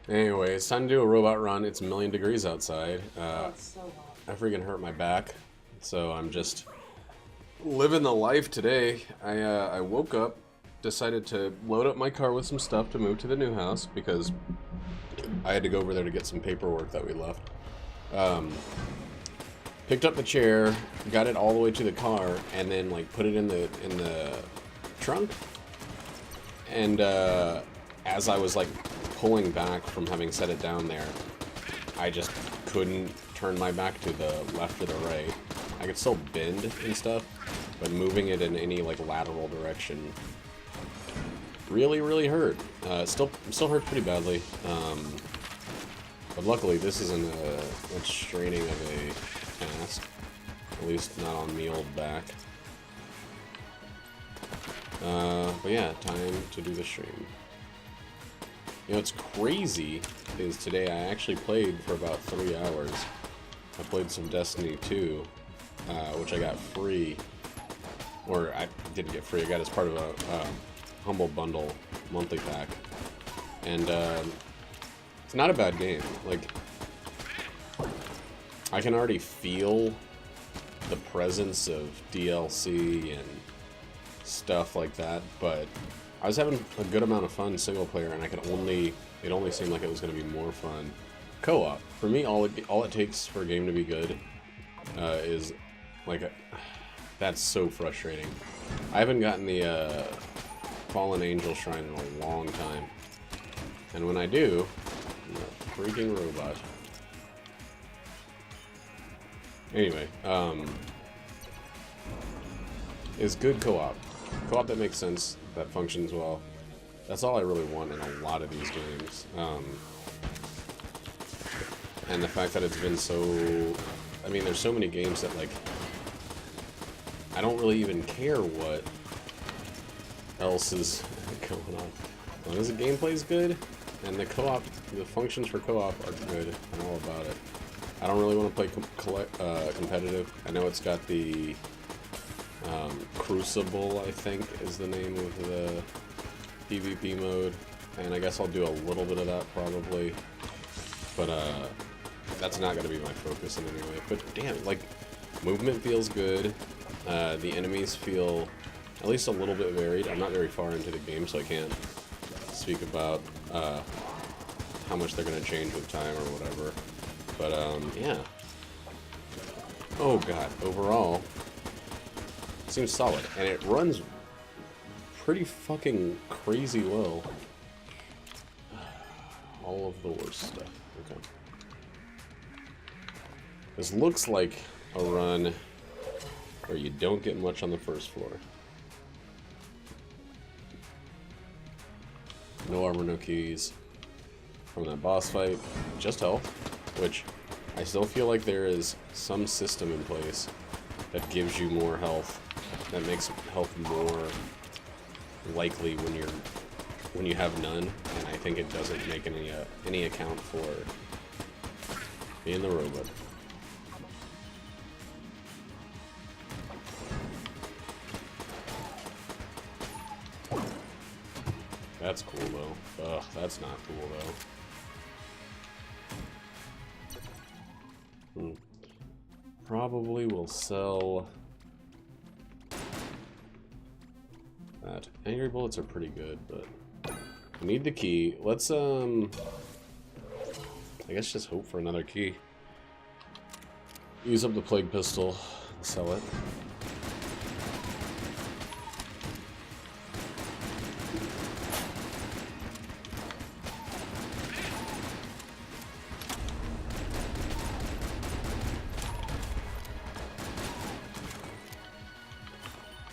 Anyway, it's time to do a robot run. It's a million degrees outside. Oh, it's so hot. I freaking hurt my back, so I'm just living the life today. I woke up, decided to load up my car with some stuff to move to the new house because I had to go over there to get some paperwork that we left. Picked up the chair, got it all the way to the car, and then like put it in the trunk. And as I was like pulling back from having set it down there, I just couldn't turn my back to the left or the right. I could still bend and stuff, but moving it in any like lateral direction really hurt. Still hurts pretty badly. But luckily this isn't much straining of a cast. At least not on me old back. But yeah, time to do the stream. You know, what's crazy is today I actually played for about 3 hours. I played some Destiny 2, which I got free. Or I didn't get free, I got as part of a Humble Bundle monthly pack. And it's not a bad game. Like, I can already feel the presence of DLC and stuff like that, but I was having a good amount of fun single player, and it only seemed like it was going to be more fun co-op. For me, all it takes for a game to be good is like that's so frustrating. I haven't gotten the Fallen Angel Shrine in a long time, and when I do, I'm a freaking robot. Anyway, is good co-op. Co-op that makes sense, that functions well. That's all I really want in a lot of these games. And the fact that it's been so... I mean, there's so many games that, like, I don't really even care what else is going on. As long as the gameplay's good, and the co-op, the functions for co-op are good, I'm all about it. I don't really want to play competitive. I know it's got the... Crucible, I think, is the name of the PvP mode, and I guess I'll do a little bit of that probably, but that's not going to be my focus in any way. But damn, like, movement feels good, the enemies feel at least a little bit varied. I'm not very far into the game, so I can't speak about how much they're going to change with time or whatever, but yeah. Oh god, overall seems solid, and it runs pretty fucking crazy well. All of the worst stuff. Okay. This looks like a run where you don't get much on the first floor. No armor, no keys. From that boss fight, just health, which I still feel like there is some system in place that gives you more health, that makes health more likely when you have none, and I think it doesn't make any account for being the robot. That's cool though. Ugh, that's not cool though. Probably will sell that. Angry bullets are pretty good, but I need the key. Let's I guess just hope for another key. Use up the plague pistol and sell it.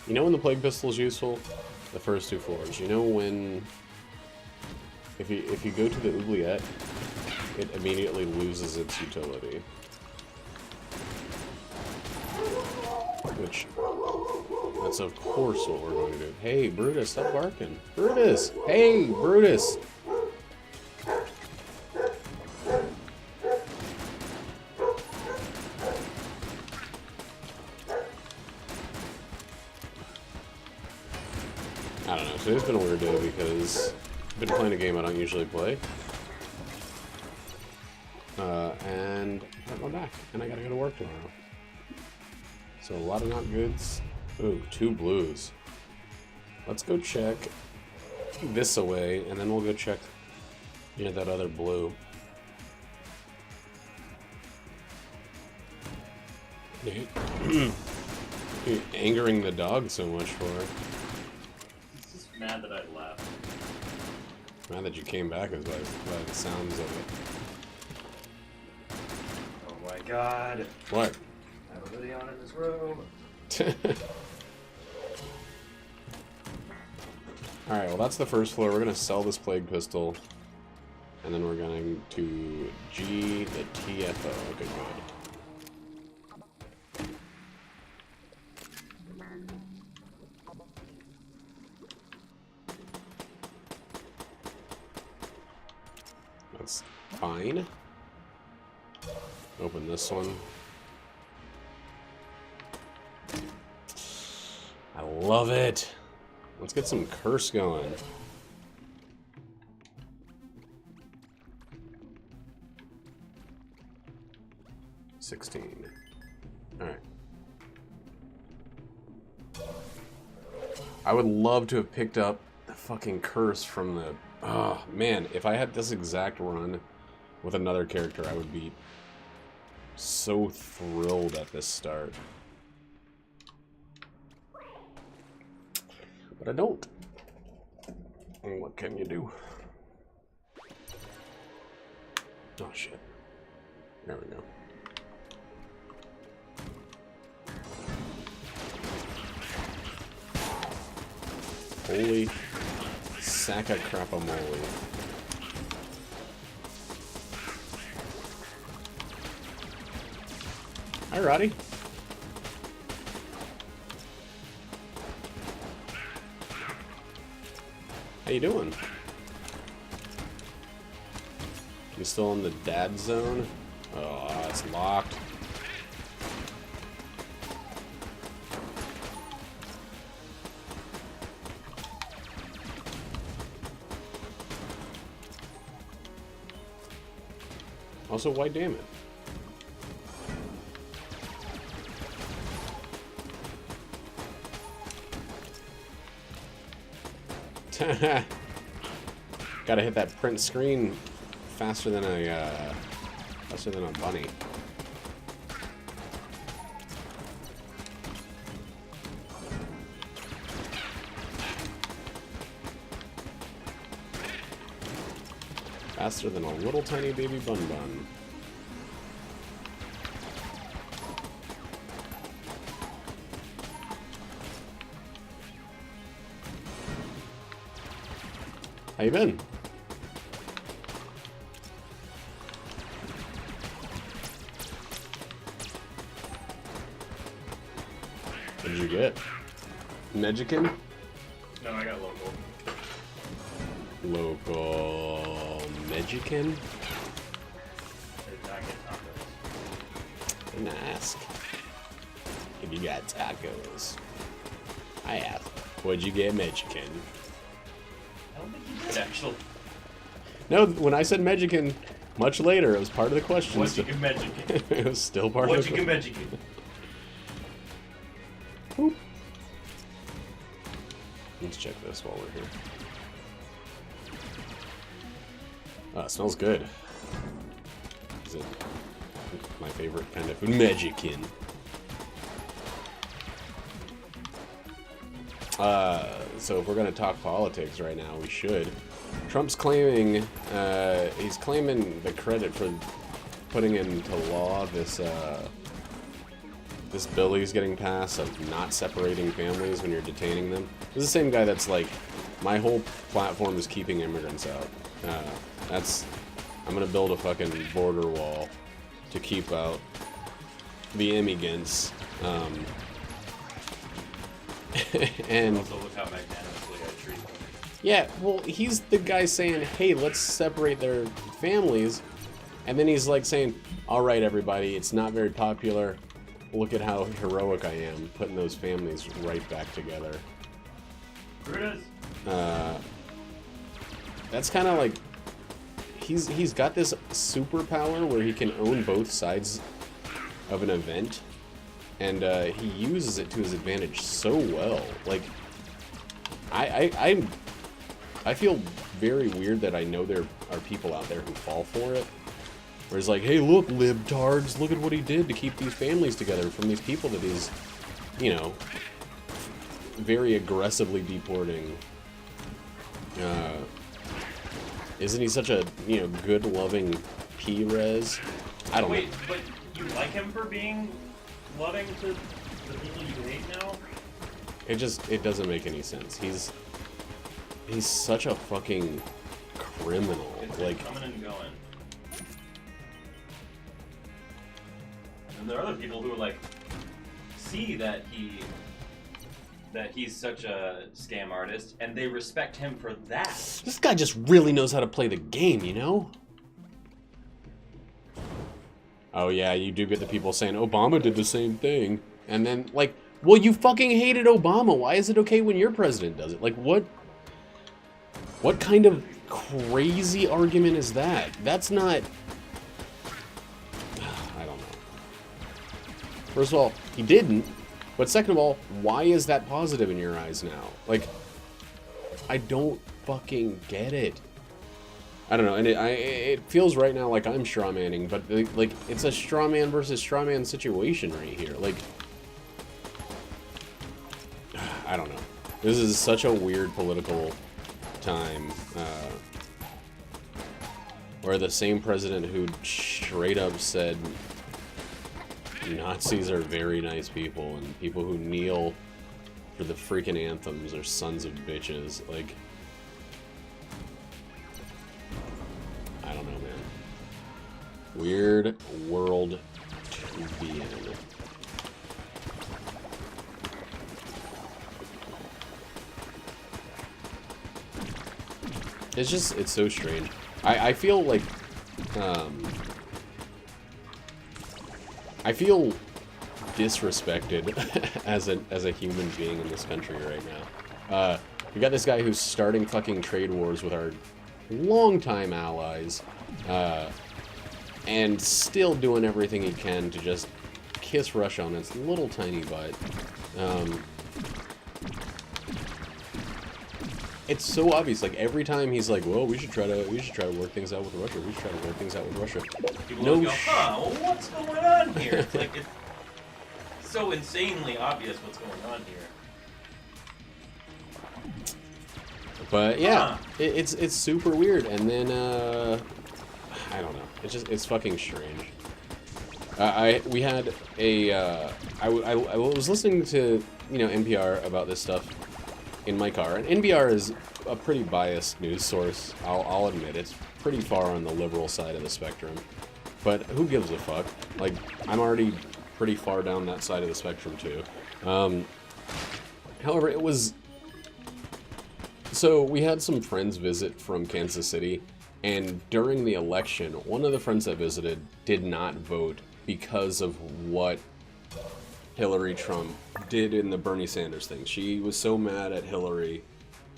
You know when the plague pistol is useful? The first 2 floors. You know when if you go to the oubliette, it immediately loses its utility. Which that's of course what we're going to do. Hey Brutus, stop barking. Brutus! Hey Brutus! I don't know, today's been a weird day because I've been playing a game I don't usually play. And I gotta go back, and I gotta go to work tomorrow. So a lot of not goods. Ooh, 2 blues. Let's go check this away, and then we'll go check that other blue. You're angering the dog so much for it. He's just mad that I left. Mad that you came back is by the sounds of it. Oh my god. What? I have a hoodie on in this room. Alright, well that's the first floor. We're gonna sell this plague pistol. And then we're going to G the TFO. Okay, good. That's fine. Open this one. I love it. Let's get some curse going. $16. Alright. I would love to have picked up the fucking curse from the... Oh, man, if I had this exact run with another character, I would be so thrilled at this start. But I don't. And what can you do? Oh, shit. There we go. Holy sack of crap-a-moly. Hi, Roddy. How you doing? You still in the dad zone? Oh, it's locked. Also, why damn it? Gotta hit that print screen faster than a bunny. Faster than a little tiny baby bun bun. How you been? What did you get? Mexican? No, I got local. Local Mexican? I did not get tacos. Didn't ask if you got tacos. I asked, what'd you get Mexican? I don't think you did, actually. No, when I said Mexican, much later, it was part of the question. What'd you get Mexican? It was still part of the question. What'd you get Mexican? Boop. Let's check this while we're here. It smells good. Is it my favorite kind of food? Mexican. So if we're gonna talk politics right now, we should. Trump's claiming, he's claiming the credit for putting into law this, this bill he's getting passed of not separating families when you're detaining them. This is the same guy that's like, my whole platform is keeping immigrants out. I'm gonna build a fucking border wall to keep out the immigrants. And also, look how magnanimously I treat them. yeah, well, he's the guy saying, hey, let's separate their families. And then he's like saying, all right, everybody, it's not very popular. Look at how heroic I am, putting those families right back together. Here it is. That's kind of like, he's got this superpower where he can own both sides of an event, and he uses it to his advantage so well. Like, I feel very weird that I know there are people out there who fall for it. Where it's like, hey, look, libtards, look at what he did to keep these families together from these people that he's, you know, very aggressively deporting. Isn't he such a, you know, good, loving P-res? I don't know. Wait, but you like him for being loving to the people you hate now? It doesn't make any sense. He's such a fucking criminal. It's like, coming and going. And there are other people who are like, see that he's such a scam artist, and they respect him for that. this guy just really knows how to play the game, you know? Oh yeah, you do get the people saying, Obama did the same thing. And then, like, well, you fucking hated Obama. Why is it okay when your president does it? Like, what kind of crazy argument is that? That's not... I don't know. First of all, he didn't. But second of all, why is that positive in your eyes now? Like, I don't fucking get it. I don't know, and it feels right now like I'm strawmanning, but like it's a strawman versus strawman situation right here. Like, I don't know. This is such a weird political time, where the same president who straight up said Nazis are very nice people, and people who kneel for the freaking anthems are sons of bitches. Like, I don't know, man. Weird world to be in. It's so strange. I feel like, I feel disrespected as a human being in this country right now. We got this guy who's starting fucking trade wars with our longtime allies, and still doing everything he can to just kiss Russia on its little tiny butt. It's so obvious. Like, every time he's like, "Well, we should try to work things out with Russia. We should try to work things out with Russia." People No, go, well, what's going on here? It's like, it's so insanely obvious what's going on here. But yeah, it's super weird. And then I don't know. It's fucking strange. We had a I was listening to, you know, NPR about this stuff in my car, and NPR is a pretty biased news source. I'll admit it's pretty far on the liberal side of the spectrum, but who gives a fuck? Like, I'm already pretty far down that side of the spectrum too. However, it was... So, we had some friends visit from Kansas City, and during the election, one of the friends that visited did not vote because of what Hillary Trump did in the Bernie Sanders thing. She was so mad at Hillary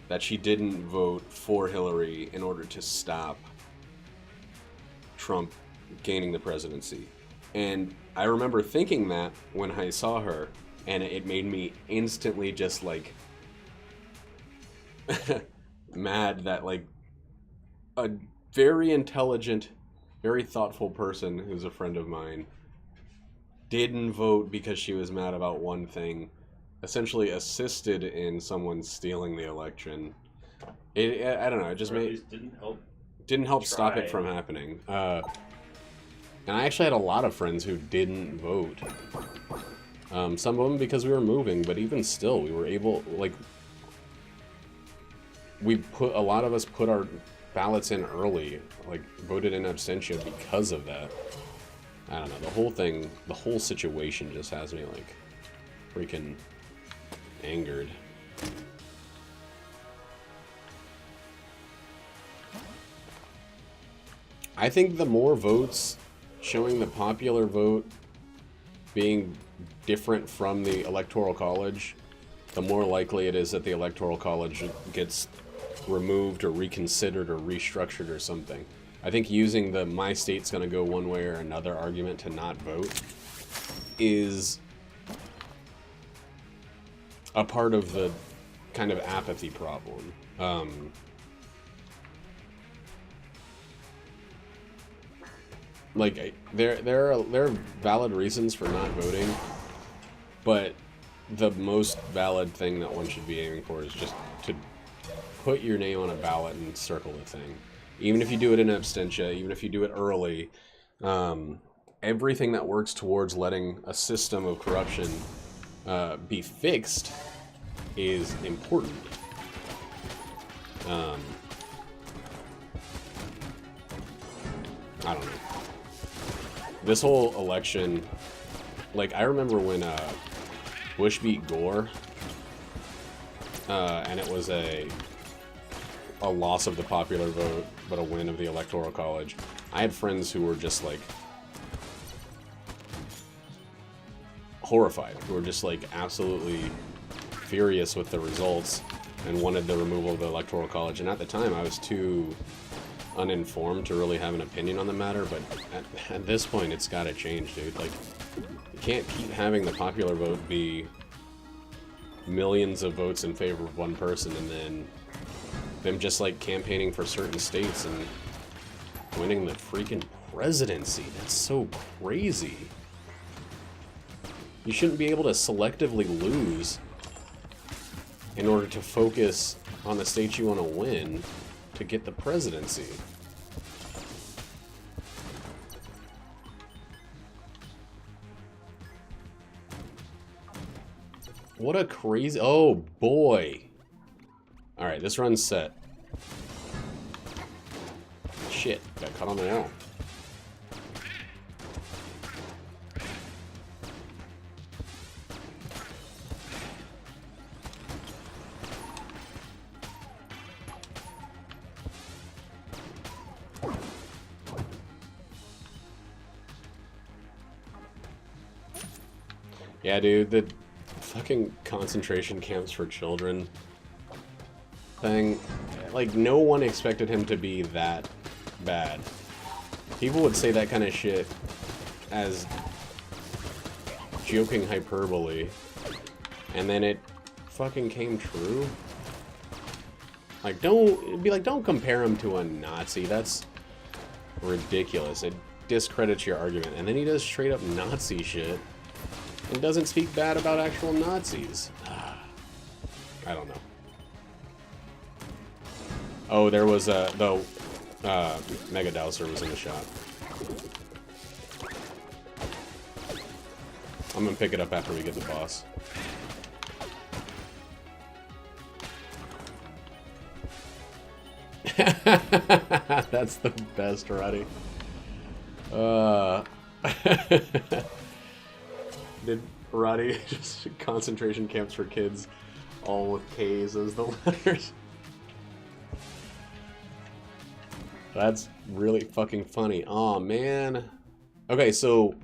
that she didn't vote for Hillary in order to stop Trump gaining the presidency. And I remember thinking that when I saw her, and it made me instantly just, like, mad that, like, a very intelligent, very thoughtful person who's a friend of mine didn't vote because she was mad about one thing, essentially assisted in someone stealing the election. I don't know, it just didn't help stop it from happening. And I actually had a lot of friends who didn't vote. Some of them because we were moving, but even still, we were able, like, a lot of us put our ballots in early, like, voted in abstention because of that. I don't know, the whole situation just has me, like, freaking angered. I think the more votes showing the popular vote being different from the Electoral College, the more likely it is that the Electoral College gets removed or reconsidered or restructured or something. I think using the my state's gonna go one way or another argument to not vote is a part of the kind of apathy problem. Like, there are valid reasons for not voting, but the most valid thing that one should be aiming for is just to put your name on a ballot and circle the thing. Even if you do it in absentia, even if you do it early, everything that works towards letting a system of corruption be fixed is important. I don't know. This whole election, like, I remember when Bush beat Gore, and it was a loss of the popular vote, but a win of the Electoral College. I had friends who were just, like, horrified, who were just, like, absolutely furious with the results and wanted the removal of the Electoral College. And at the time, I was too uninformed to really have an opinion on the matter, but at this point, it's gotta change, dude. Like, you can't keep having the popular vote be millions of votes in favor of one person and then them just, like, campaigning for certain states and winning the freaking presidency. That's so crazy. You shouldn't be able to selectively lose in order to focus on the states you want to win to get the presidency. What a crazy... Oh, boy. Alright, this run's set. Shit, got caught on the wall. Yeah, dude, the fucking concentration camps for children thing, like, no one expected him to be that bad. People would say that kind of shit as joking hyperbole, and then it fucking came true. Like, don't compare him to a Nazi. That's ridiculous. It discredits your argument. And then he does straight up Nazi shit and doesn't speak bad about actual Nazis. I don't know. Oh, there was the Mega Dowser was in the shop. I'm gonna pick it up after we get the boss. That's the best, Roddy. Did Roddy just concentration camps for kids, all with K's as the letters? That's really fucking funny. Aw, man. Okay, so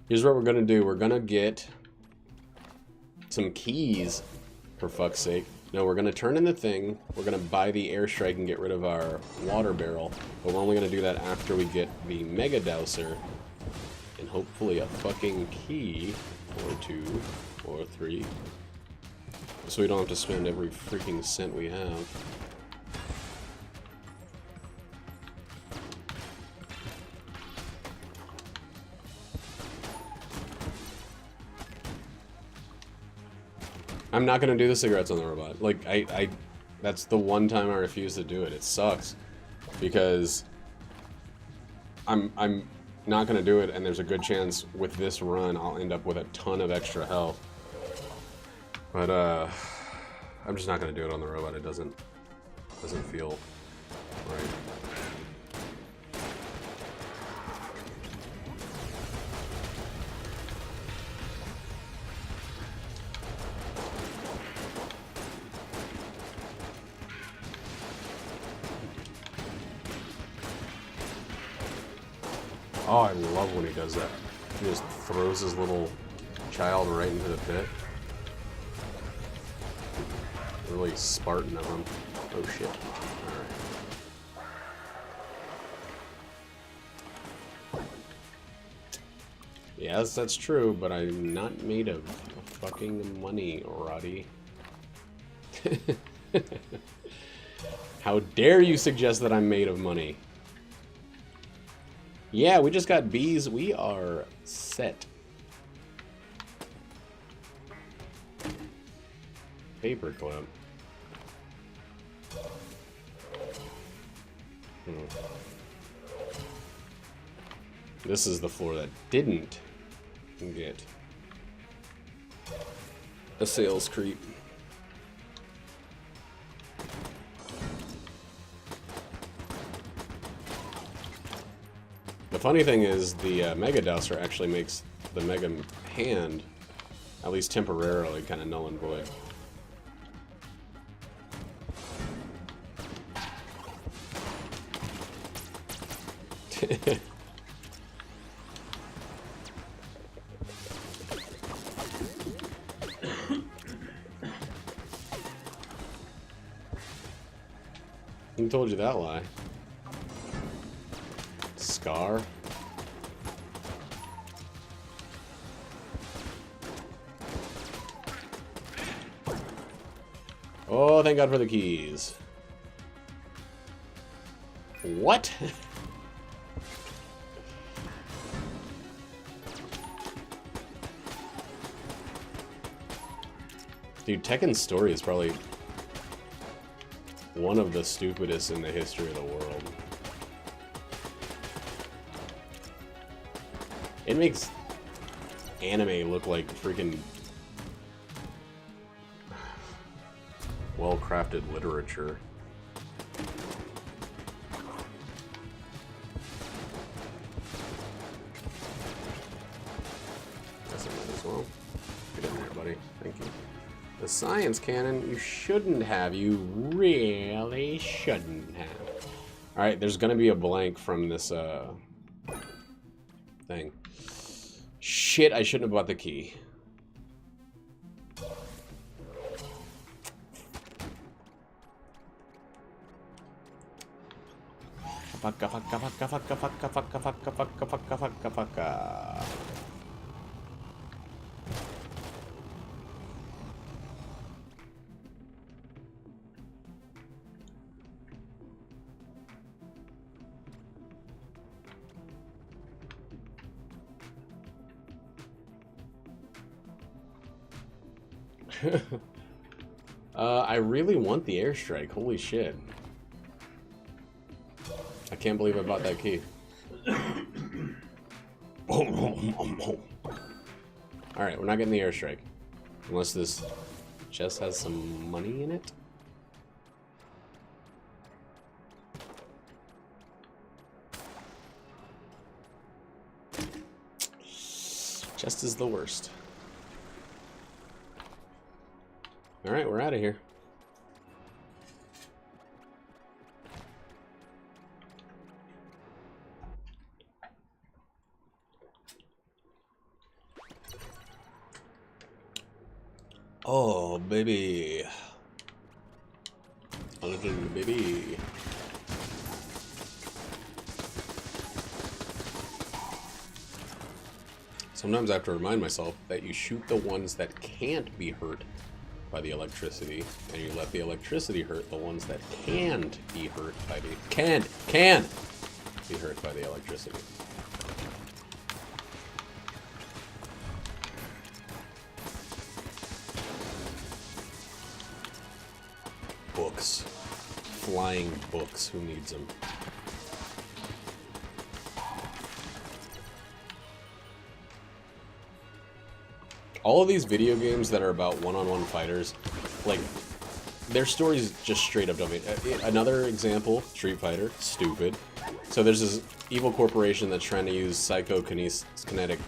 here's what we're gonna do. We're gonna get some keys, for fuck's sake. No, we're gonna turn in the thing. We're gonna buy the airstrike and get rid of our water barrel. But we're only gonna do that after we get the Mega Dowser. And hopefully a fucking key, or 2, or 3. So we don't have to spend every freaking cent we have. I'm not gonna do the cigarettes on the robot. Like, that's the one time I refuse to do it. It sucks. Because I'm not gonna do it, and there's a good chance with this run I'll end up with a ton of extra health. But I'm just not gonna do it on the robot. It doesn't feel right. Oh, I love when he does that. He just throws his little child right into the pit. Really Spartan of him. Oh shit. Alright. Yes, that's true, but I'm not made of fucking money, Roddy. How dare you suggest that I'm made of money? Yeah, we just got bees. We are set. Paperclip. This is the floor that didn't get a sales creep. The funny thing is, the Mega Dowser actually makes the Mega Hand, at least temporarily, kind of null and void. Who told you that lie? Scar? Oh, thank God for the keys. What? Dude, Tekken's story is probably one of the stupidest in the history of the world. It makes anime look like freaking well-crafted literature. Guess I might as well. Get in there, buddy. Thank you. The science cannon, you shouldn't have. You really shouldn't have. Alright, there's gonna be a blank from this, thing. Shit, I shouldn't have bought the key. Fucka, fucka, fucka, fucka, fucka, fucka, fucka, fucka, fucka, fucka, fucka. I really want the airstrike. Holy shit. I can't believe I bought that key. Alright, we're not getting the airstrike. Unless this chest has some money in it. Chest is the worst. Alright, we're out of here. Oh, baby. A little baby. Sometimes I have to remind myself that you shoot the ones that can't be hurt by the electricity, and you let the electricity hurt the ones that can't be hurt by the can be hurt by the electricity. Books. Flying books. Who needs them? All of these video games that are about one-on-one fighters, like, their stories just straight up don't make... Another example, Street Fighter, stupid. So there's this evil corporation that's trying to use psychokinetic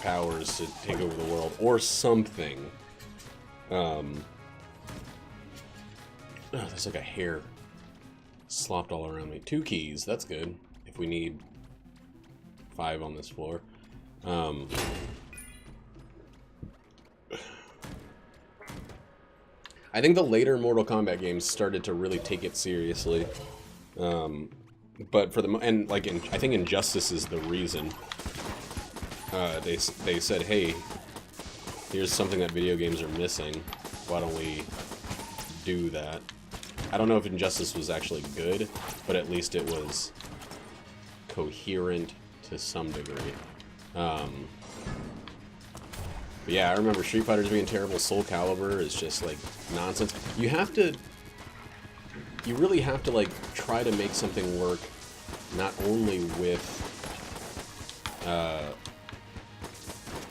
powers to take over the world, or something. Oh, there's like a hair slopped all around me. 2 keys, that's good. If we need 5 on this floor. I think the later Mortal Kombat games started to really take it seriously. But for the... And, like, I think Injustice is the reason. they said, hey, here's something that video games are missing. Why don't we do that? I don't know if Injustice was actually good, but at least it was coherent to some degree. But yeah, I remember Street Fighter's being terrible. Soul Calibur is just like nonsense. You really have to like try to make something work, not only with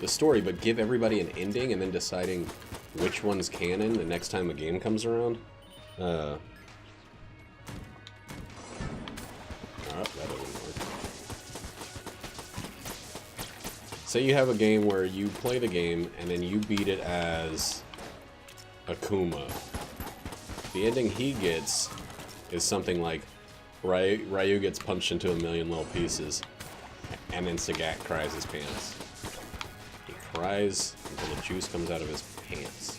the story, but give everybody an ending and then deciding which one's canon the next time a game comes around. Oh, that doesn't work. Say you have a game where you play the game and then you beat it as Akuma. The ending he gets is something like Ryu gets punched into a million little pieces, and then Sagat cries his pants. He cries until the juice comes out of his pants.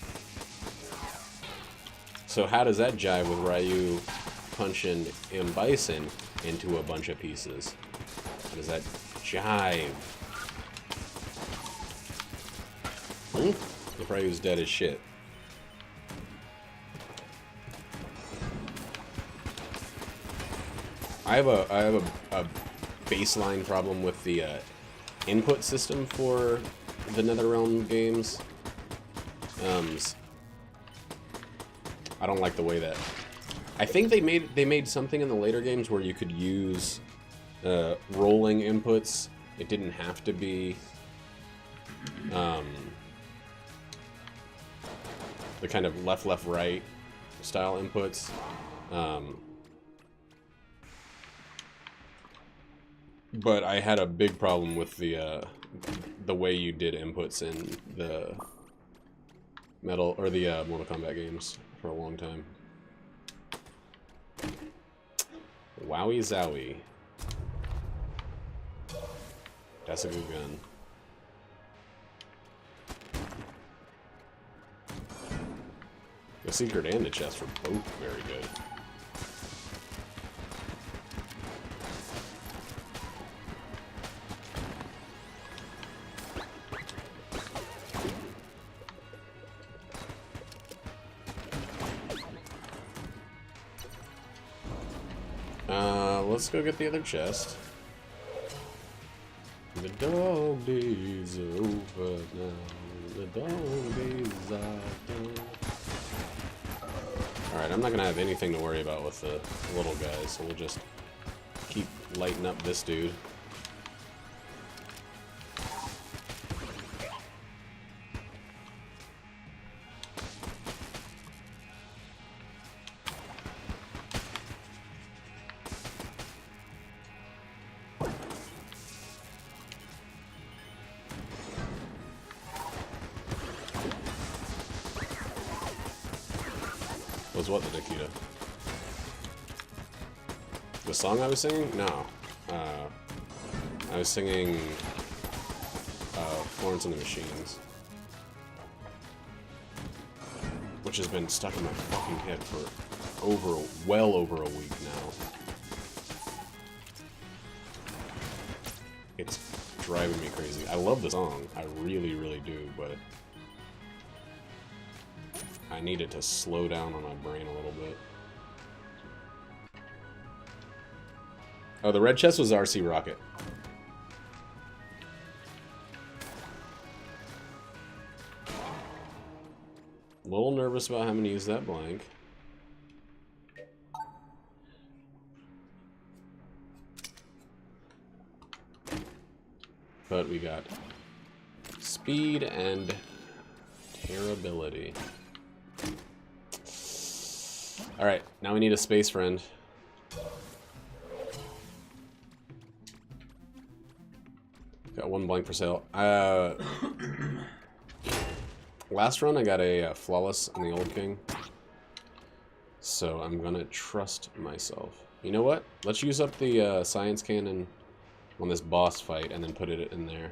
So how does that jive with Ryu punching M. Bison into a bunch of pieces? How does that jive? If Ryu's dead as shit. I have a baseline problem with the input system for the NetherRealm games. I don't like the way that. I think they made something in the later games where you could use rolling inputs. It didn't have to be the kind of left, right style inputs. But I had a big problem with the way you did inputs in the Mortal Kombat games for a long time. Wowie zowie. That's a good gun. The secret and the chest were both very good. Let's go get the other chest. The dog days are over now. The dog days are done. Alright, I'm not gonna have anything to worry about with the little guys, so we'll just keep lighting up this dude. Was what the Nikita? The song I was singing? No. I was singing Florence and the Machines. Which has been stuck in my fucking head for well over a week now. It's driving me crazy. I love the song. I really, really do, but I need it to slow down on my brain a little bit. Oh, the red chest was RC Rocket. A little nervous about having to use that blank. But we got speed and terribility. Alright, now we need a space friend. Got one blank for sale. Last run I got a flawless on the Old King. So I'm gonna trust myself. You know what? Let's use up the science cannon on this boss fight and then put it in there.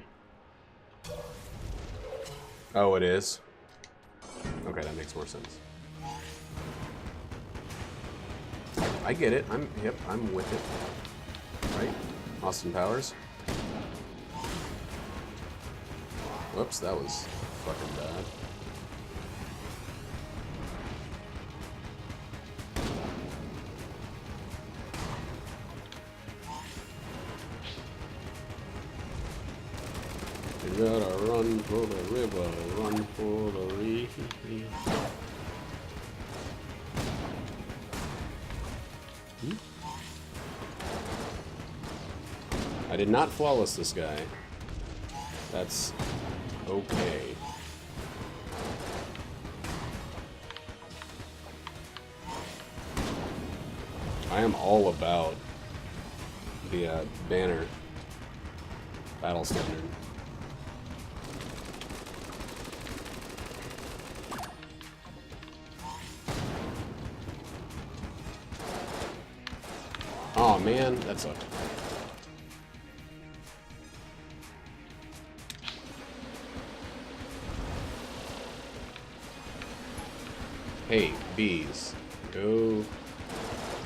Oh, it is? Okay, that makes more sense. I get it. I'm with it. Right? Austin Powers. Whoops, that was fucking bad. You gotta run for the river, run for the reef. I did not flawless this guy. That's okay. I am all about the banner battle standard. Oh man, that sucked. Hey, bees, go to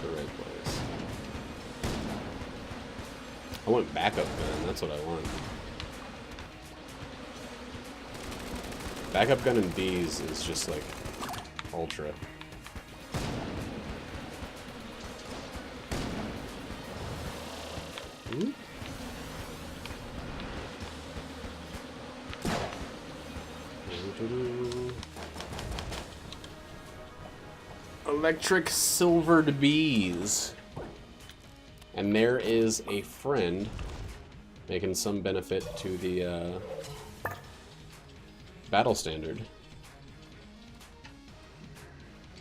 the right place. I want backup gun, that's what I want. Backup gun and bees is just like ultra. Ooh. Electric silvered bees. And there is a friend making some benefit to the battle standard.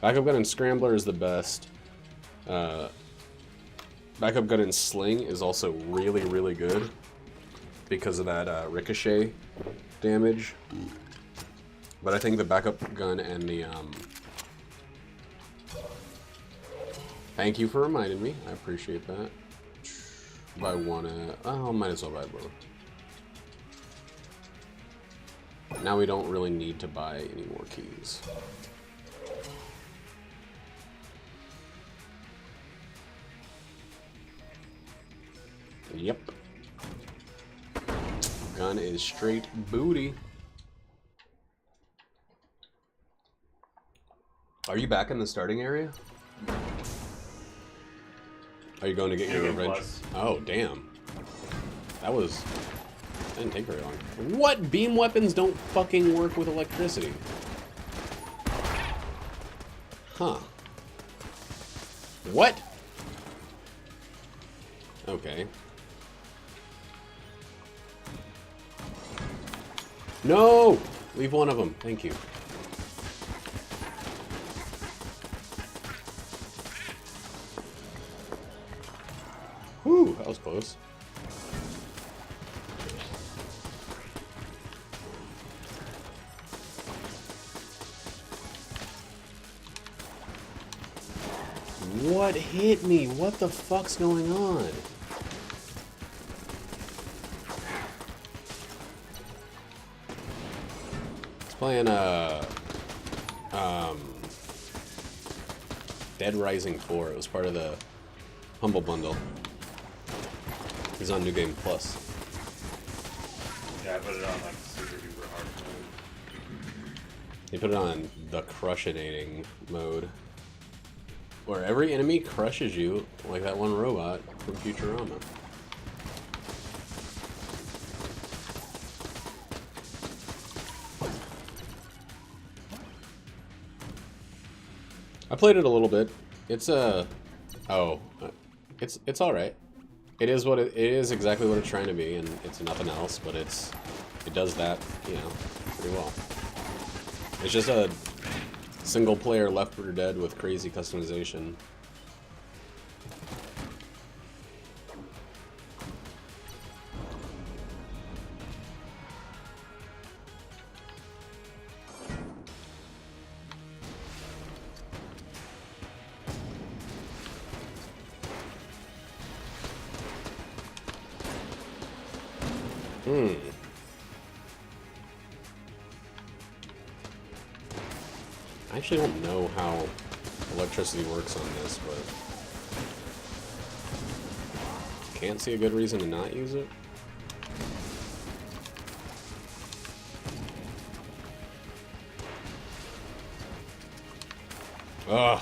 Backup gun and scrambler is the best. Backup gun and sling is also really, really good because of that ricochet damage. But I think the backup gun and the thank you for reminding me. I appreciate that. Buy one. Oh, might as well buy both. Now we don't really need to buy any more keys. Yep. Gun is straight booty. Are you back in the starting area? Are you going to get your revenge? Plus. Oh, damn. That didn't take very long. What? Beam weapons don't fucking work with electricity. Huh. What? Okay. No! Leave one of them. Thank you. Whew, that was close. What hit me? What the fuck's going on? It's playing Dead Rising 4. It was part of the Humble Bundle. He's on New Game Plus. Yeah, I put it on like super duper hard mode. They put it on the crushinating mode, where every enemy crushes you like that one robot from Futurama. I played it a little bit. It's it's all right. It is what it is, exactly what it's trying to be, and it's nothing else. But it does that, you know, pretty well. It's just a single-player Left 4 Dead with crazy customization. I actually don't know how electricity works on this, but can't see a good reason to not use it. Ugh.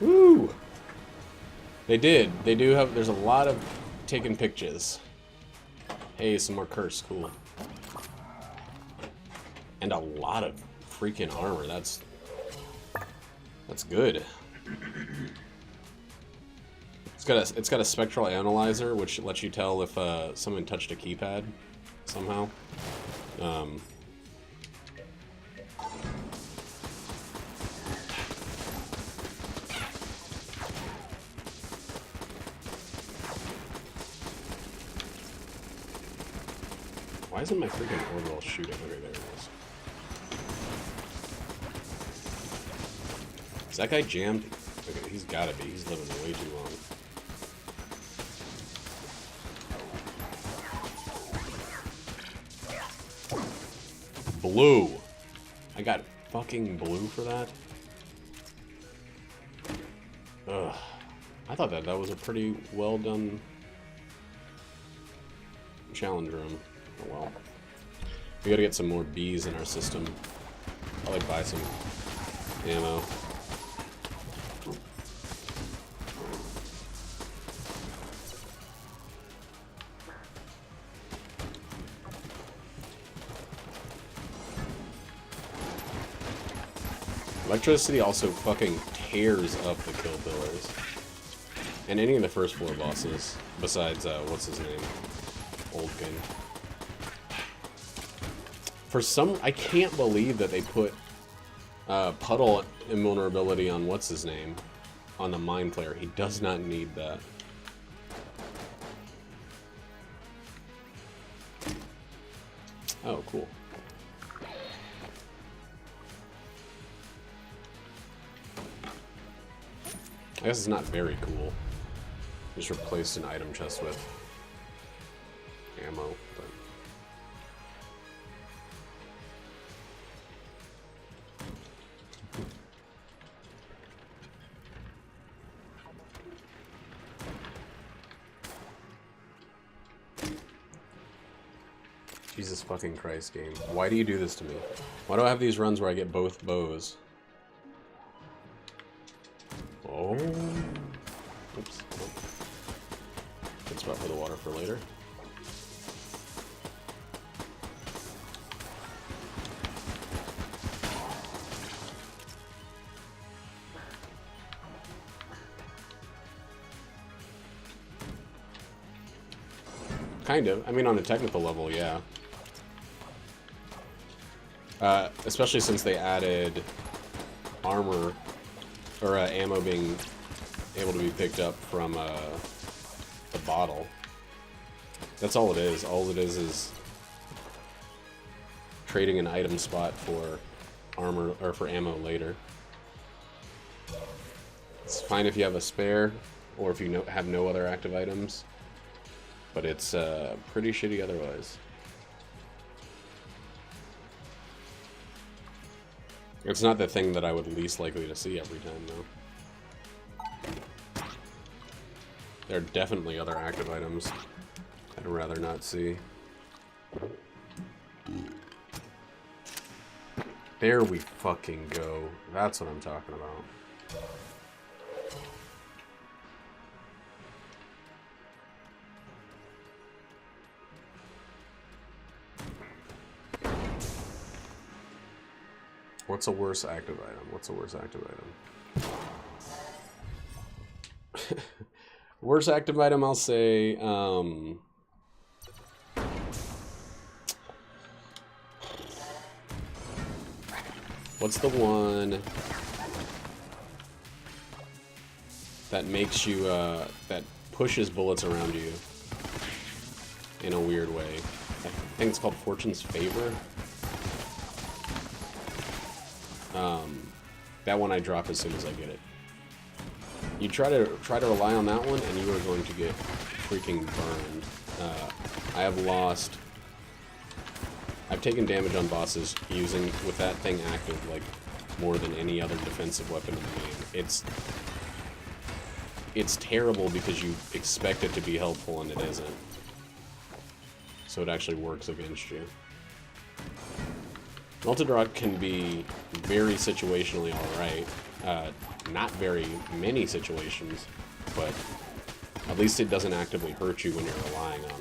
Woo! They did. They do have... There's a lot of taking pictures. Hey, some more curse. Cool. And a lot of freaking armor. That's good. It's got a spectral analyzer, which lets you tell if someone touched a keypad somehow. Why isn't my freaking orbital shooting? Okay, there it is. Is that guy jammed? Okay, he's gotta be. He's living way too long. Blue. I got fucking blue for that? Ugh. I thought that was a pretty well done challenge room. Oh well. We gotta get some more bees in our system. Probably buy some ammo. Electricity also fucking tears up the kill pillars. And any of the first floor bosses, besides, what's his name? Old King. For some... I can't believe that they put puddle invulnerability on what's his name? On the Mind Flayer. He does not need that. Oh, cool. I guess it's not very cool. Just replaced an item chest with ammo, but... Jesus fucking Christ, game. Why do you do this to me? Why do I have these runs where I get both bows? Oh. Oops. Good spot for the water for later. Kind of. I mean, on a technical level, yeah. Especially since they added armor, or ammo being able to be picked up from the bottle. That's all it is. All it is trading an item spot for armor, or for ammo later. It's fine if you have a spare, or if you have no other active items, but it's pretty shitty otherwise. It's not the thing that I would least likely to see every time, though. There are definitely other active items I'd rather not see. There we fucking go. That's what I'm talking about. What's a worse active item? What's a worse active item? Worst active item, I'll say, what's the one that makes you, that pushes bullets around you in a weird way? I think it's called Fortune's Favor. That one I drop as soon as I get it. You try to rely on that one, and you are going to get freaking burned. I've taken damage on bosses with that thing active, like, more than any other defensive weapon in the game. It's terrible because you expect it to be helpful and it isn't. so it actually works against you. Multi-Drop can be very situationally alright. Not very many situations, but at least it doesn't actively hurt you when you're relying on it.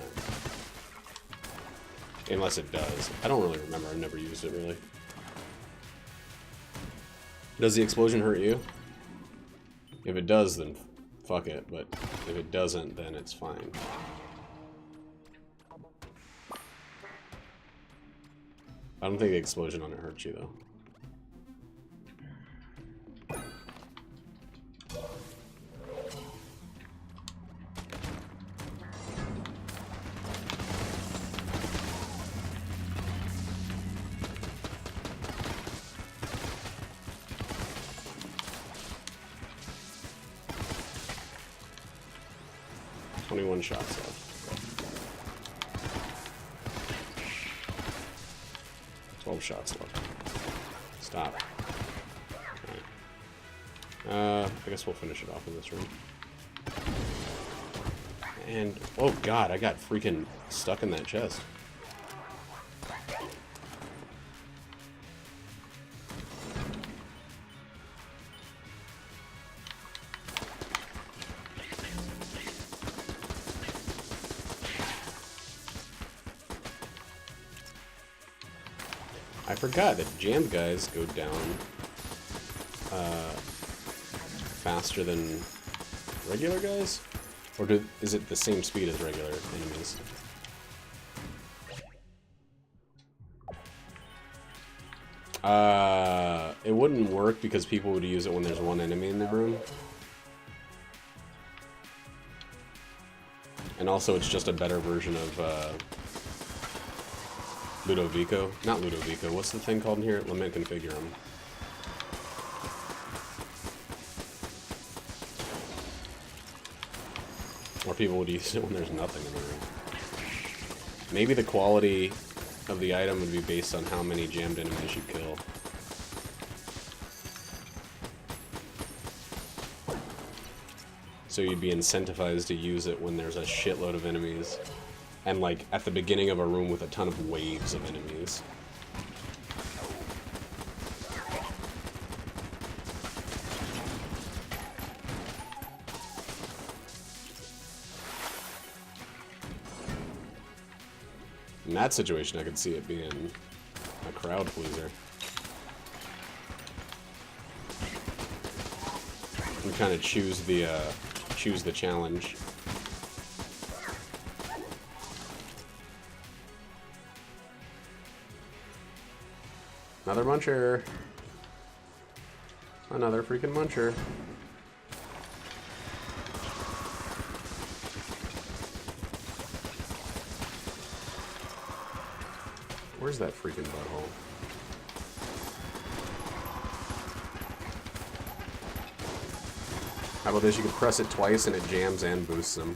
Unless it does. I don't really remember. I've never used it, really. Does the explosion hurt you? If it does, then fuck it. But if it doesn't, then it's fine. I don't think the explosion on it hurts you, though. Shots left. 12 shots left. Stop. Okay. I guess we'll finish it off in this room. And, oh god, I got freaking stuck in that chest. I forgot that jammed guys go down faster than regular guys? Or is it the same speed as regular enemies? It wouldn't work because people would use it when there's one enemy in the room. And also it's just a better version of Ludovico. Not Ludovico. What's the thing called in here? Lament Configurum. Or people would use it when there's nothing in the room. Maybe the quality of the item would be based on how many jammed enemies you kill. So you'd be incentivized to use it when there's a shitload of enemies. And, like, at the beginning of a room with a ton of waves of enemies. In that situation, I could see it being a crowd pleaser. You kind of choose the challenge. Another muncher. Another freaking muncher. Where's that freaking butthole? How about this? You can press it twice and it jams and boosts them.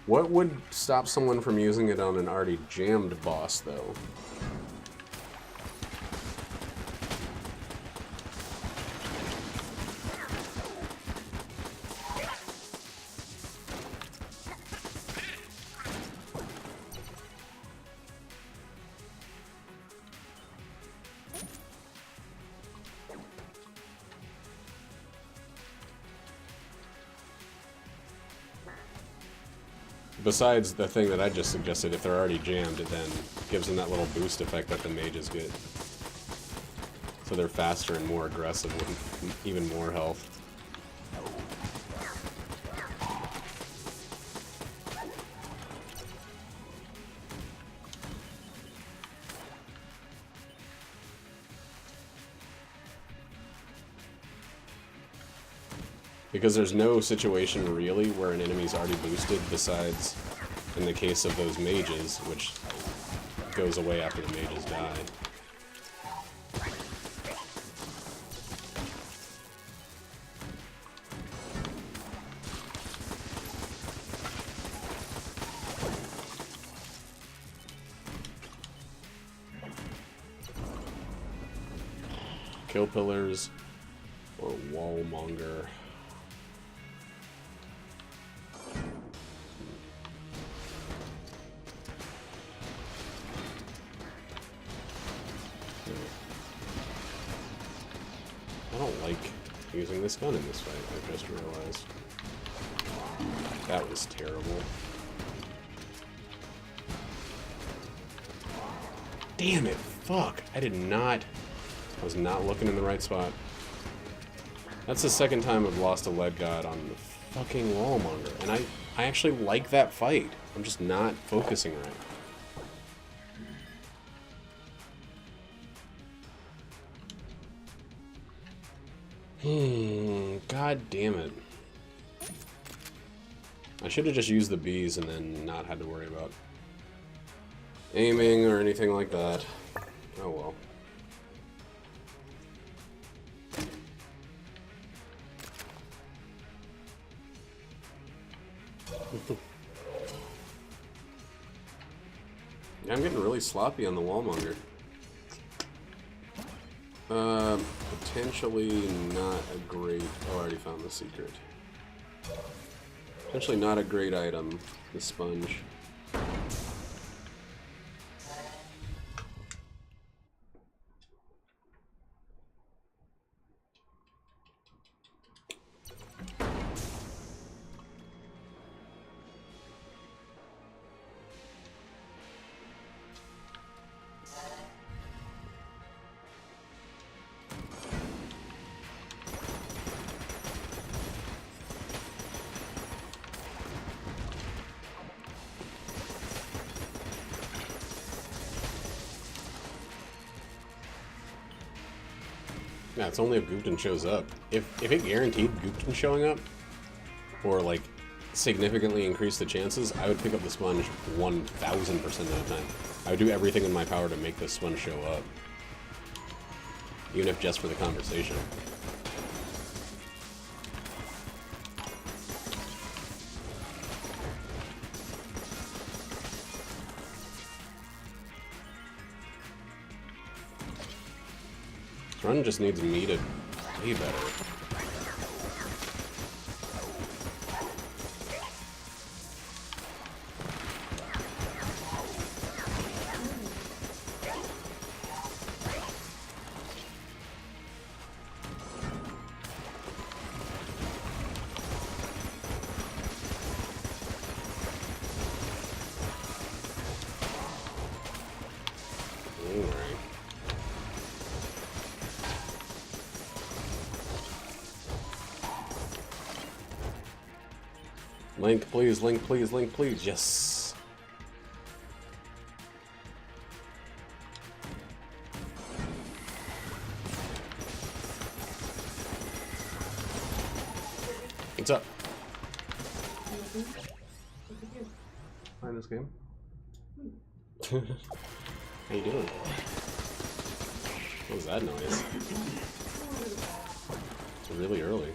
What would stop someone from using it on an already jammed boss, though? Besides the thing that I just suggested, if they're already jammed, it then gives them that little boost effect that the mages get. So they're faster and more aggressive with even more health. Because there's no situation really where an enemy's already boosted besides in the case of those mages, which goes away after the mages die. Kill pillars or wallmonger. I don't like using this gun in this fight, I just realized. That was terrible. Damn it, fuck. I was not looking in the right spot. That's the second time I've lost a lead god on the fucking wallmonger. And I actually like that fight. I'm just not focusing right. God damn it. I should have just used the bees and then not had to worry about aiming or anything like that. Oh well. Yeah, I'm getting really sloppy on the wallmonger. Potentially not a great... Oh, I already found the secret. Potentially not a great item, the sponge. Yeah, it's only if Gungeon shows up. If it guaranteed Gungeon showing up, or like significantly increased the chances, I would pick up the sponge 1000% of the time. I would do everything in my power to make this sponge show up. Even if just for the conversation. This run just needs me to play better. Link, please, link, please, link, please. Yes. What's up? Playing this game? How you doing? What was that noise? It's really early.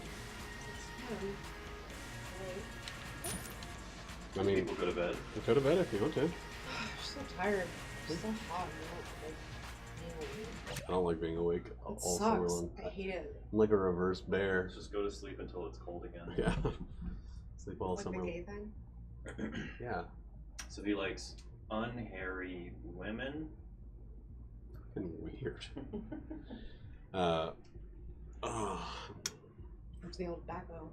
I mean, People go to bed. Go to bed if you want to. I'm so tired. It's so hot. I don't like being awake. It sucks. I hate it. I'm like a reverse bear. Just go to sleep until it's cold again. Yeah. Sleep all Like summer. the gay thing? Yeah. So he likes unhairy women. Fucking weird. It's the old backbone.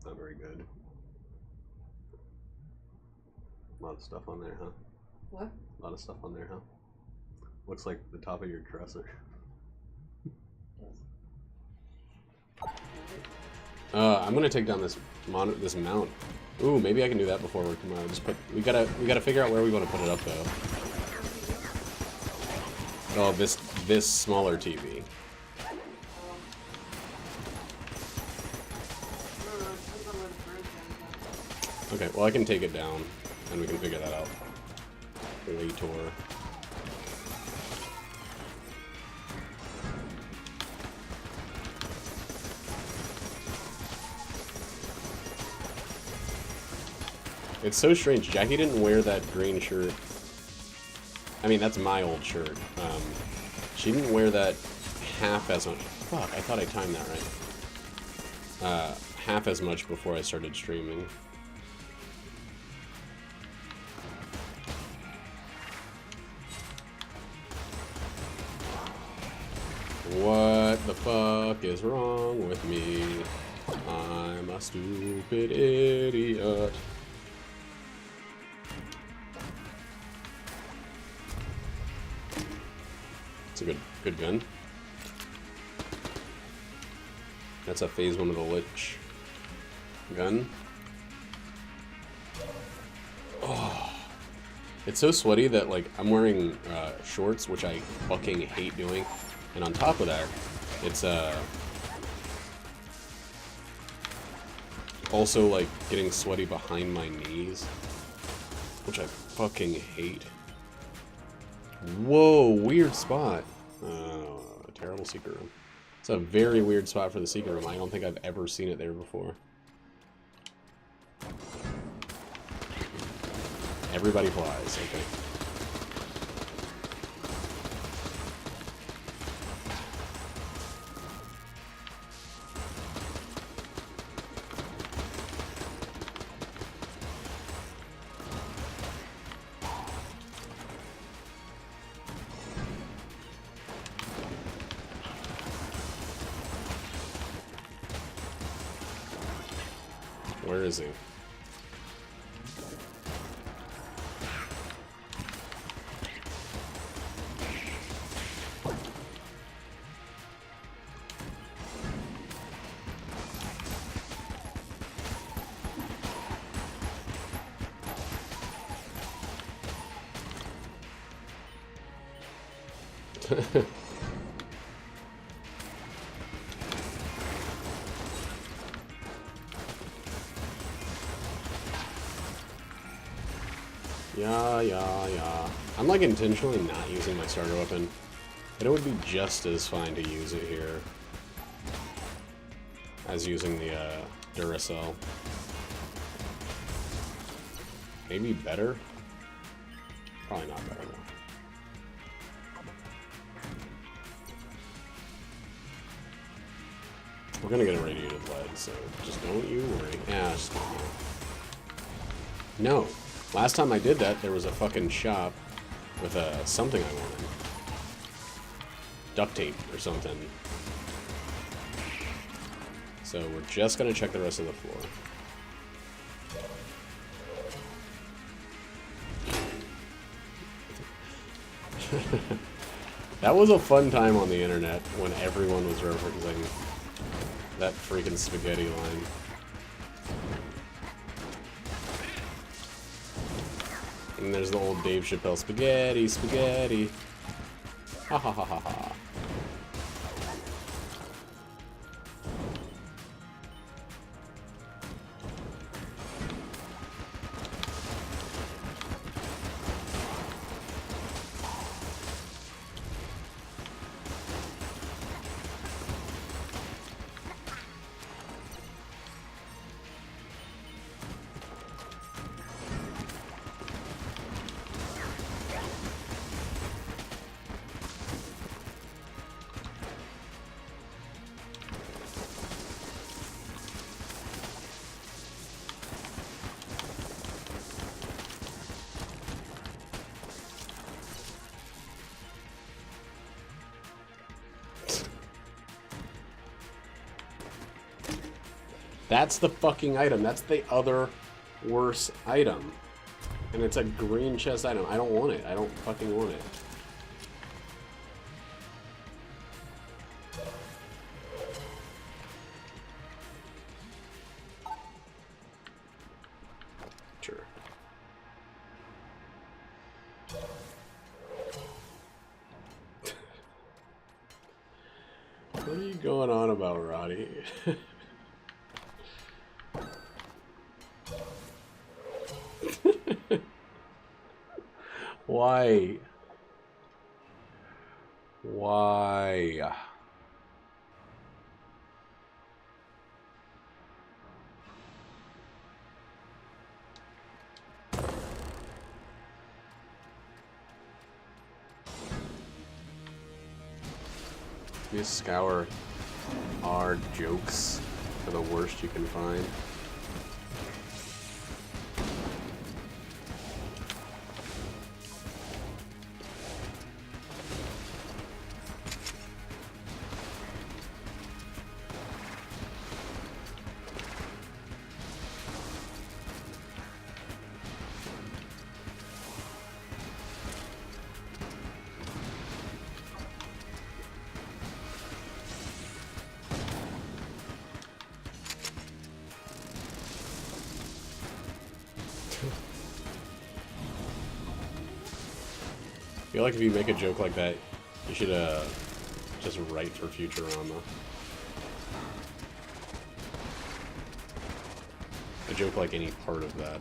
Not very good. A lot of stuff on there, huh? What? A lot of stuff on there, huh? Looks like the top of your dresser. I'm gonna take down this mount. Ooh, maybe I can do that before work tomorrow. Just put. We gotta figure out where we want to put it up though. Oh, this smaller TV. Okay, well I can take it down, and we can figure that out later. It's so strange. Jackie didn't wear that green shirt. I mean, that's my old shirt. She didn't wear that half as much. Fuck, I thought I timed that right. Half as much before I started streaming. What the fuck is wrong with me? I'm a stupid idiot. It's a good gun. That's a phase 1 of the Lich gun. Oh. It's so sweaty that, like, I'm wearing shorts, which I fucking hate doing. And on top of that, it's also, like, getting sweaty behind my knees, which I fucking hate. Whoa, weird spot. Terrible secret room. It's a very weird spot for the secret room. I don't think I've ever seen it there before. Everybody flies, okay. Where is he? Yeah. I'm like intentionally not using my starter weapon, but it would be just as fine to use it here as using the Duracell. Maybe better? Probably not better though. We're gonna get a radiated lead, so just don't you worry. Yeah, just don't worry. No. Last time I did that, there was a fucking shop with something I wanted. Duct tape or something. So we're just gonna check the rest of the floor. That was a fun time on the internet when everyone was referencing that freaking spaghetti line. And there's the old Dave Chappelle spaghetti, spaghetti. Ha ha ha ha ha. That's the fucking item. That's the other worse item. And it's a green chest item. I don't want it. I don't fucking want it. Sure. What are you going on about, Roddy? Why? Why? You scour our jokes for the worst you can find. I feel like if you make a joke like that, you should just write for Futurama. A joke like any part of that.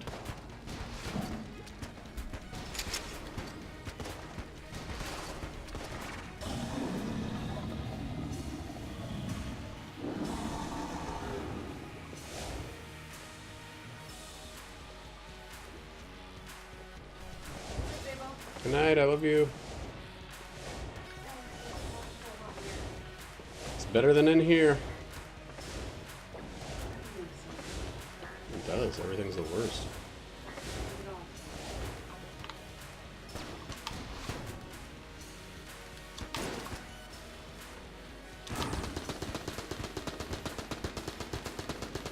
Good night, I love you. It's better than in here. It does, everything's the worst.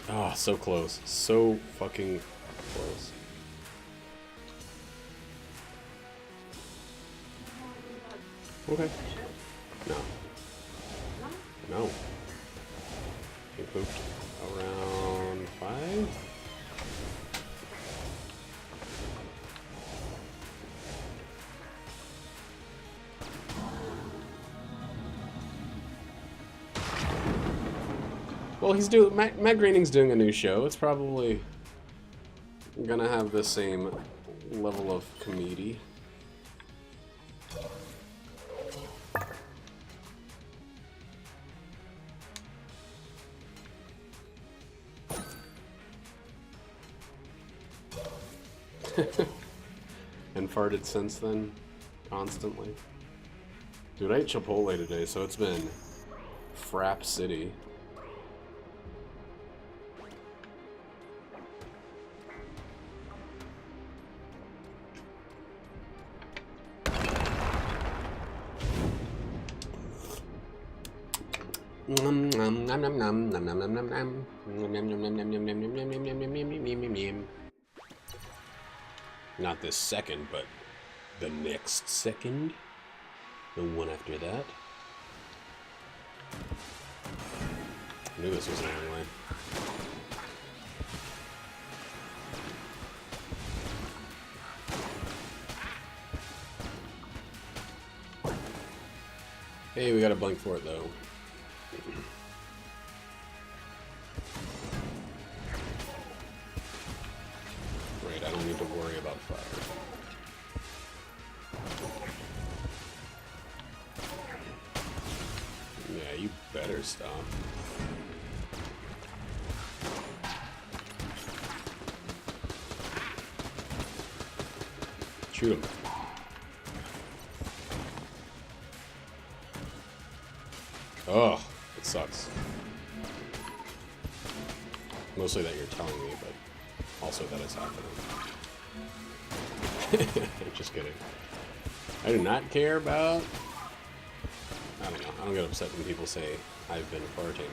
Oh, so close. So fucking close. Okay. No. No. He pooped around 5? Well, he's doing. Matt Groening's doing a new show. It's probably gonna have the same level of comedy. And farted since then, constantly. Dude, I ate Chipotle today, so it's been Frap City. Not this second, but the next second. The one after that. I knew this was a long way. Hey, we got a blank for it though. Right, I don't need to worry about fire. Yeah, you better stop. Shoot him. Oh, it sucks. Mostly that you're telling me, but also that it's happening. Just kidding. I do not care about... I don't know. I don't get upset when people say I've been farting.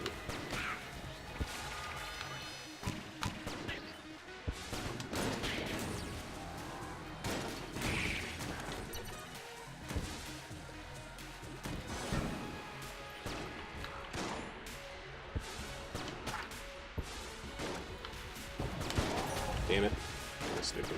Damn it. That's stupid.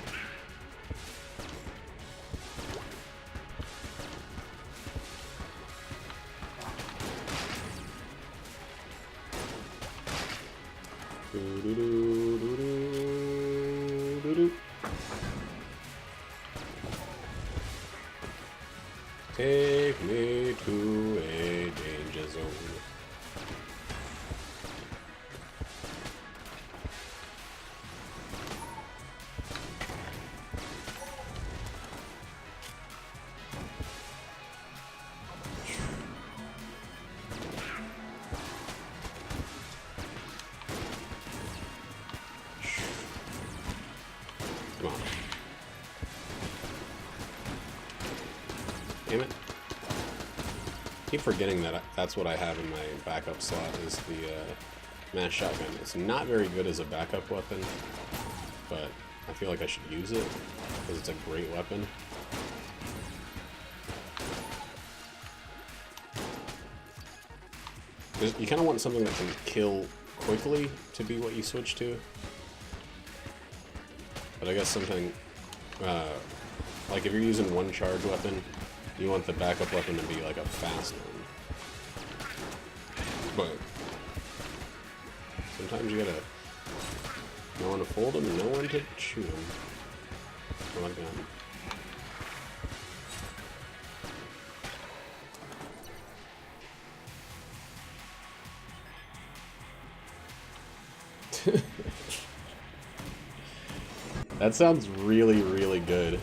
Take me to a danger zone. Come on. Damn it. Keep forgetting that that's what I have in my backup slot is the mass shotgun. It's not very good as a backup weapon, but I feel like I should use it because it's a great weapon. You kind of want something that can kill quickly to be what you switch to. But I guess something, like if you're using one charge weapon, you want the backup weapon to be like a fast one. But sometimes you gotta know when to fold them and know when to shoot them. Oh my god. That sounds really, really good.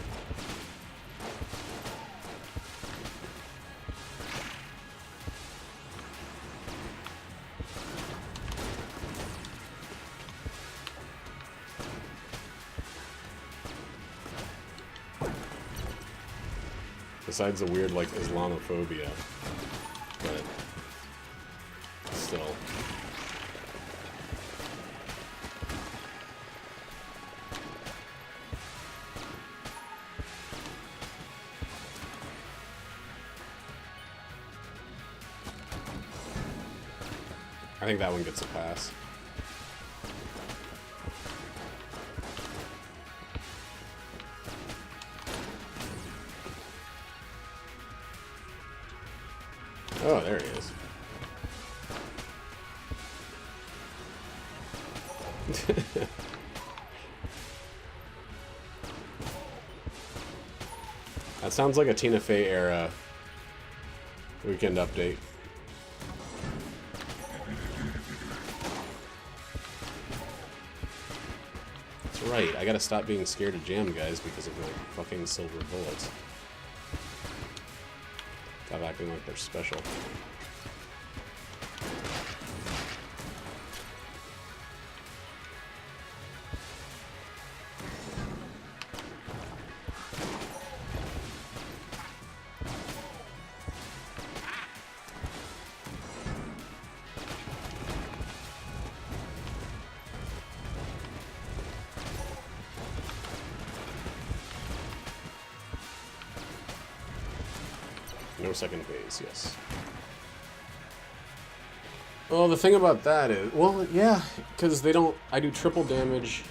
Besides the weird, like, Islamophobia. But still. I think that one gets a pass. Oh, there he is. That sounds like a Tina Fey era weekend update. That's right, I gotta stop being scared of jam guys because of my fucking silver bullets. Stop acting like they're special. No second phase, yes. Well, the thing about that is, well, yeah, because they don't, I do triple damage,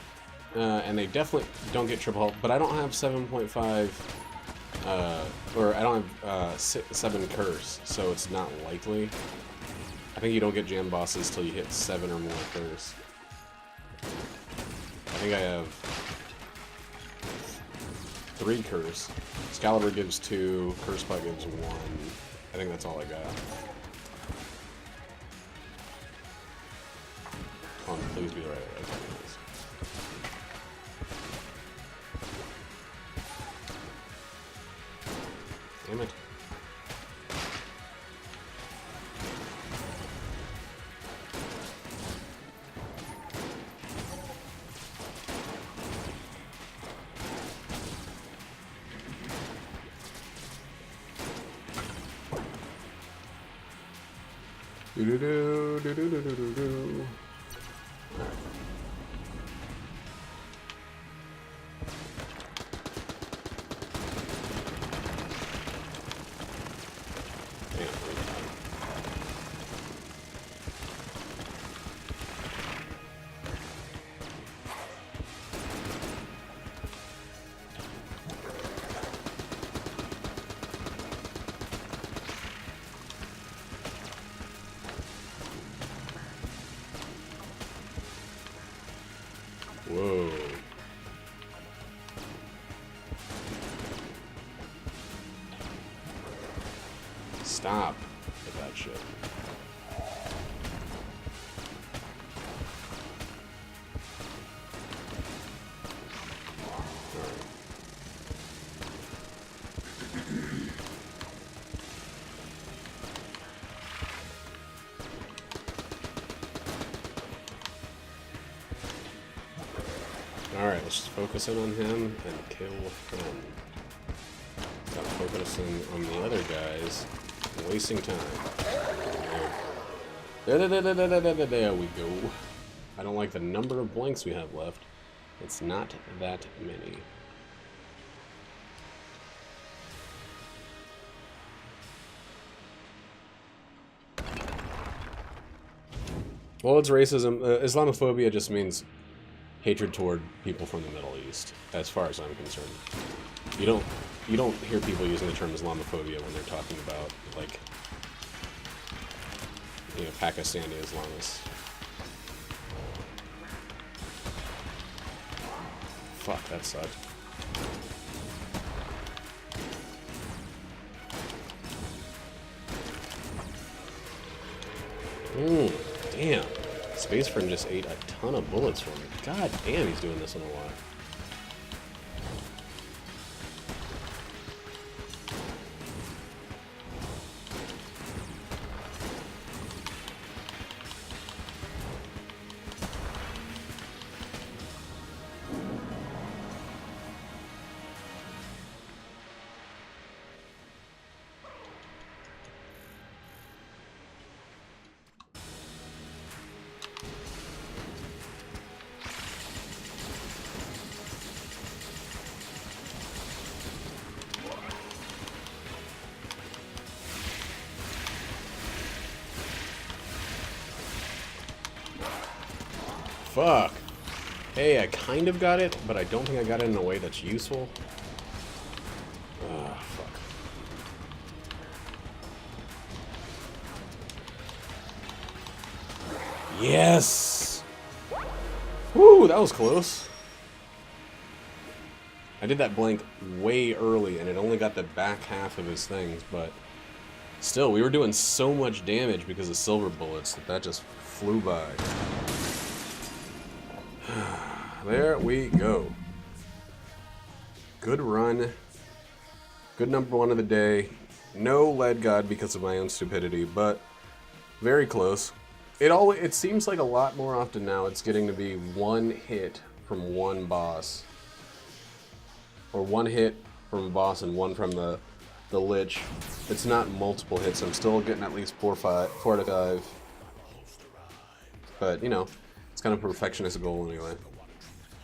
and they definitely don't get triple health, but I don't have 7.5, or I don't have 7 curse, so it's not likely. I think you don't get jam bosses till you hit 7 or more curse. I think I have 3 curse. Excalibur gives 2, Curse Spot gives 1. I think that's all I got. Come on, please be the right way. Damn it. Do-do-do, do-do-do-do-do-do. Alright. Whoa. Stop with that shit. Alright. let's just focus in on him and kill him. Stop focusing on the other guys. I'm wasting time. There we go. I don't like the number of blanks we have left. It's not that many. Well, it's racism. Islamophobia just means hatred toward people from the Middle East, as far as I'm concerned. You don't hear people using the term Islamophobia when they're talking about, like, you know, Pakistani Islamists. Fuck, that sucked. Damn. Space Friend just ate a ton of bullets from me. God damn, he's doing this in a while. Fuck. Hey, I kind of got it, but I don't think I got it in a way that's useful. Ah, fuck. Yes! Woo, that was close. I did that blank way early, and it only got the back half of his things, but still, we were doing so much damage because of silver bullets that just flew by. There we go. Good run. Good number one of the day. No lead god because of my own stupidity, but very close. It seems like a lot more often now it's getting to be one hit from one boss. Or one hit from a boss and one from the Lich. It's not multiple hits. I'm still getting at least 4 to 5. But, you know, it's kind of a perfectionist goal anyway.